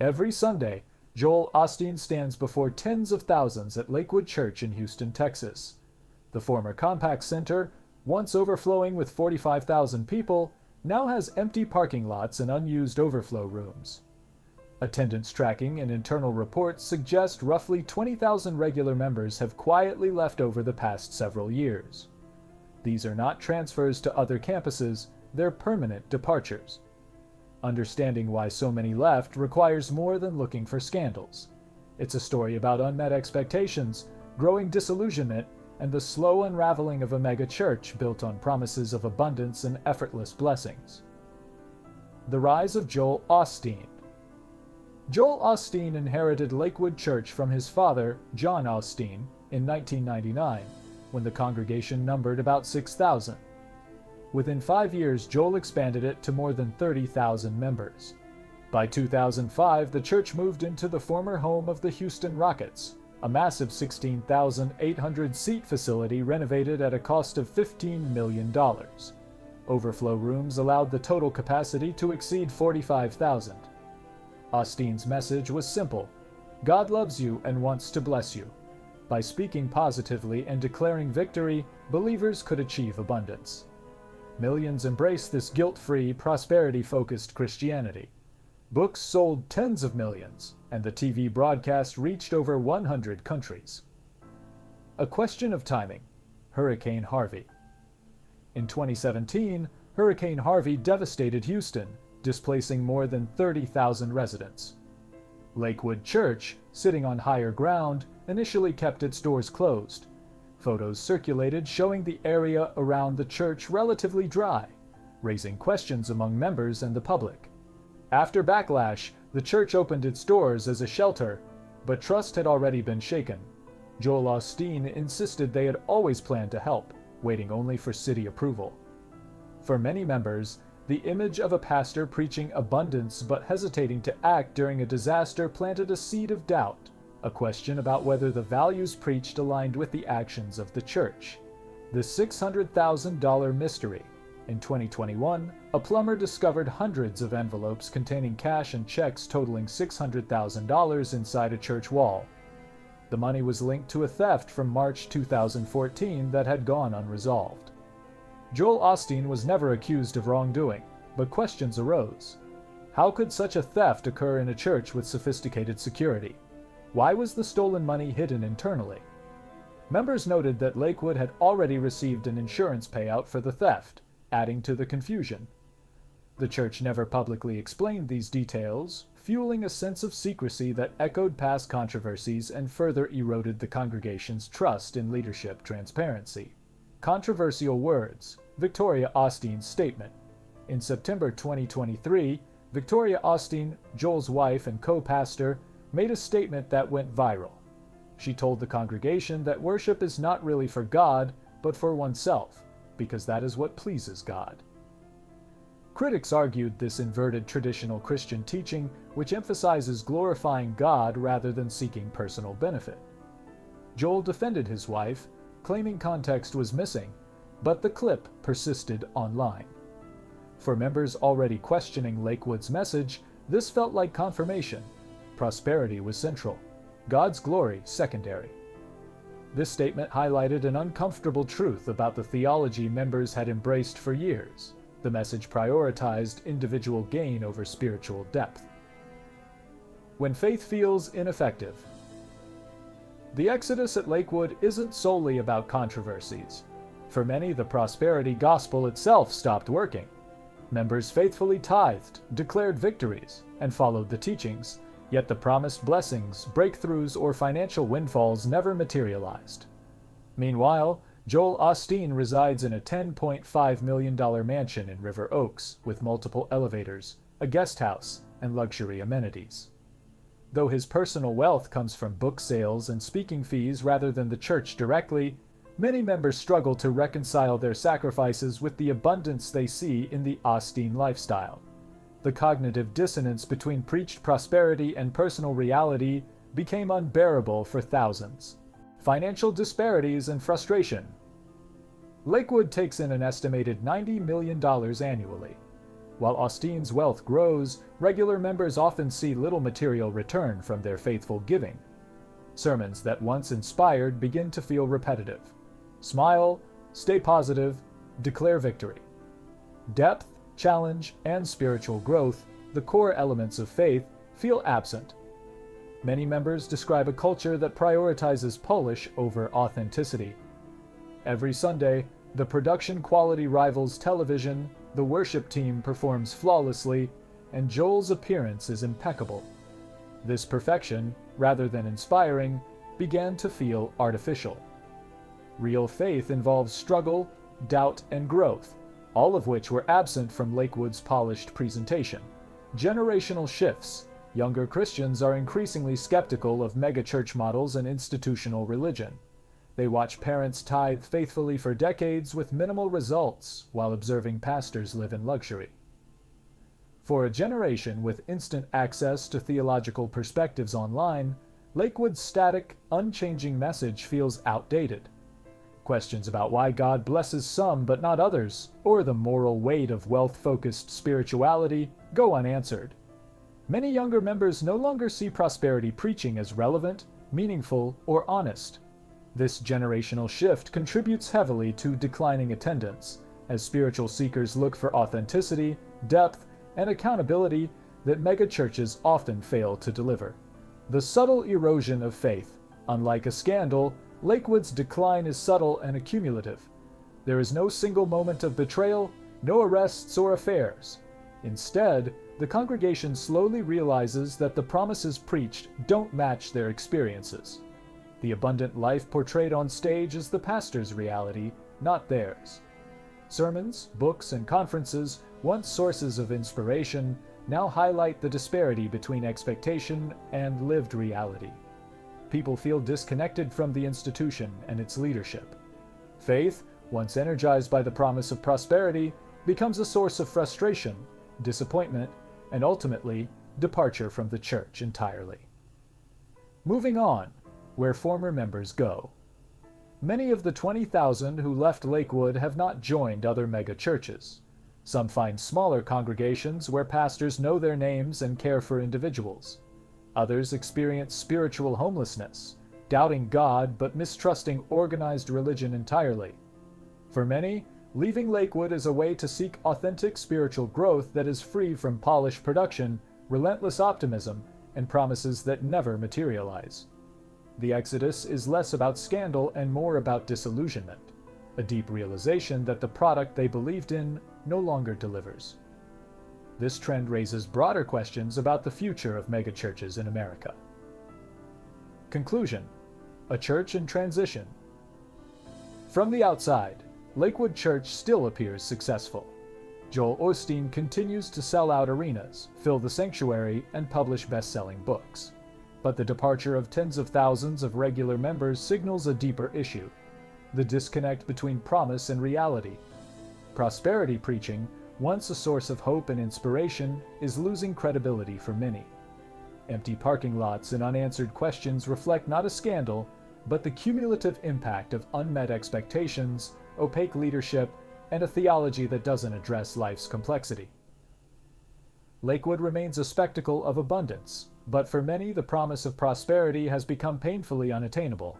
Every Sunday, Joel Osteen stands before tens of thousands at Lakewood Church in Houston, Texas. The former Compaq Center, once overflowing with 45,000 people, now has empty parking lots and unused overflow rooms. Attendance tracking and internal reports suggest roughly 20,000 regular members have quietly left over the past several years. These are not transfers to other campuses, they're permanent departures. Understanding why so many left requires more than looking for scandals. It's a story about unmet expectations, growing disillusionment, and the slow unraveling of a megachurch built on promises of abundance and effortless blessings. The rise of Joel Osteen. Joel Osteen inherited Lakewood Church from his father, John Osteen, in 1999, when the congregation numbered about 6,000. Within 5 years, Joel expanded it to more than 30,000 members. By 2005, the church moved into the former home of the Houston Rockets, a massive 16,800-seat facility renovated at a cost of $15 million. Overflow rooms allowed the total capacity to exceed 45,000. Osteen's message was simple: God loves you and wants to bless you. By speaking positively and declaring victory, believers could achieve abundance. Millions embraced this guilt-free, prosperity-focused Christianity. Books sold tens of millions, and the TV broadcast reached over 100 countries. A question of timing: Hurricane Harvey. In 2017, Hurricane Harvey devastated Houston, displacing more than 30,000 residents. Lakewood Church, sitting on higher ground, initially kept its doors closed. Photos circulated showing the area around the church relatively dry, raising questions among members and the public. After backlash, the church opened its doors as a shelter, but trust had already been shaken. Joel Osteen insisted they had always planned to help, waiting only for city approval. For many members, the image of a pastor preaching abundance but hesitating to act during a disaster planted a seed of doubt, a question about whether the values preached aligned with the actions of the church. The $600,000 mystery. In 2021, a plumber discovered hundreds of envelopes containing cash and checks totaling $600,000 inside a church wall. The money was linked to a theft from March 2014 that had gone unresolved. Joel Osteen was never accused of wrongdoing, but questions arose. How could such a theft occur in a church with sophisticated security? Why was the stolen money hidden internally? Members noted that Lakewood had already received an insurance payout for the theft, adding to the confusion. The church never publicly explained these details, fueling a sense of secrecy that echoed past controversies and further eroded the congregation's trust in leadership transparency. Controversial words. Victoria Osteen's statement. In September 2023, Victoria Osteen, Joel's wife and co-pastor, made a statement that went viral. She told the congregation that worship is not really for God, but for oneself, because that is what pleases God. Critics argued this inverted traditional Christian teaching, which emphasizes glorifying God rather than seeking personal benefit. Joel defended his wife, claiming context was missing, but the clip persisted online. For members already questioning Lakewood's message, this felt like confirmation. Prosperity was central, God's glory secondary. This statement highlighted an uncomfortable truth about the theology members had embraced for years. The message prioritized individual gain over spiritual depth. When faith feels ineffective. The exodus at Lakewood isn't solely about controversies. For many, the prosperity gospel itself stopped working. Members faithfully tithed, declared victories, and followed the teachings, yet the promised blessings, breakthroughs, or financial windfalls never materialized. Meanwhile, Joel Osteen resides in a $10.5 million mansion in River Oaks with multiple elevators, a guest house, and luxury amenities. Though his personal wealth comes from book sales and speaking fees rather than the church directly, many members struggle to reconcile their sacrifices with the abundance they see in the Osteen lifestyle. The cognitive dissonance between preached prosperity and personal reality became unbearable for thousands. Financial disparities and frustration. Lakewood takes in an estimated $90 million annually. While Osteen's wealth grows, regular members often see little material return from their faithful giving. Sermons that once inspired begin to feel repetitive. Smile, stay positive, declare victory. Depth, challenge, and spiritual growth, the core elements of faith, feel absent. Many members describe a culture that prioritizes polish over authenticity. Every Sunday, the production quality rivals television, the worship team performs flawlessly, and Joel's appearance is impeccable. This perfection, rather than inspiring, began to feel artificial. Real faith involves struggle, doubt, and growth, all of which were absent from Lakewood's polished presentation. Generational shifts. Younger Christians are increasingly skeptical of megachurch models and institutional religion. They watch parents tithe faithfully for decades with minimal results while observing pastors live in luxury. For a generation with instant access to theological perspectives online, Lakewood's static, unchanging message feels outdated. Questions about why God blesses some but not others, or the moral weight of wealth-focused spirituality, go unanswered. Many younger members no longer see prosperity preaching as relevant, meaningful, or honest. This generational shift contributes heavily to declining attendance, as spiritual seekers look for authenticity, depth, and accountability that megachurches often fail to deliver. The subtle erosion of faith. Unlike a scandal, Lakewood's decline is subtle and accumulative. There is no single moment of betrayal, no arrests or affairs. Instead, the congregation slowly realizes that the promises preached don't match their experiences. The abundant life portrayed on stage is the pastor's reality, not theirs. Sermons, books, and conferences, once sources of inspiration, now highlight the disparity between expectation and lived reality. People feel disconnected from the institution and its leadership. Faith, once energized by the promise of prosperity, becomes a source of frustration, disappointment, and ultimately, departure from the church entirely. Moving on, where former members go. Many of the 20,000 who left Lakewood have not joined other megachurches. Some find smaller congregations where pastors know their names and care for individuals. Others experience spiritual homelessness, doubting God but mistrusting organized religion entirely. For many, leaving Lakewood is a way to seek authentic spiritual growth that is free from polished production, relentless optimism, and promises that never materialize. The exodus is less about scandal and more about disillusionment, a deep realization that the product they believed in no longer delivers. This trend raises broader questions about the future of megachurches in America. Conclusion: a church in transition. From the outside, Lakewood Church still appears successful. Joel Osteen continues to sell out arenas, fill the sanctuary, and publish best-selling books. But the departure of tens of thousands of regular members signals a deeper issue: the disconnect between promise and reality. Prosperity preaching, once a source of hope and inspiration, is losing credibility for many. Empty parking lots and unanswered questions reflect not a scandal, but the cumulative impact of unmet expectations, opaque leadership, and a theology that doesn't address life's complexity. Lakewood remains a spectacle of abundance, but for many the promise of prosperity has become painfully unattainable.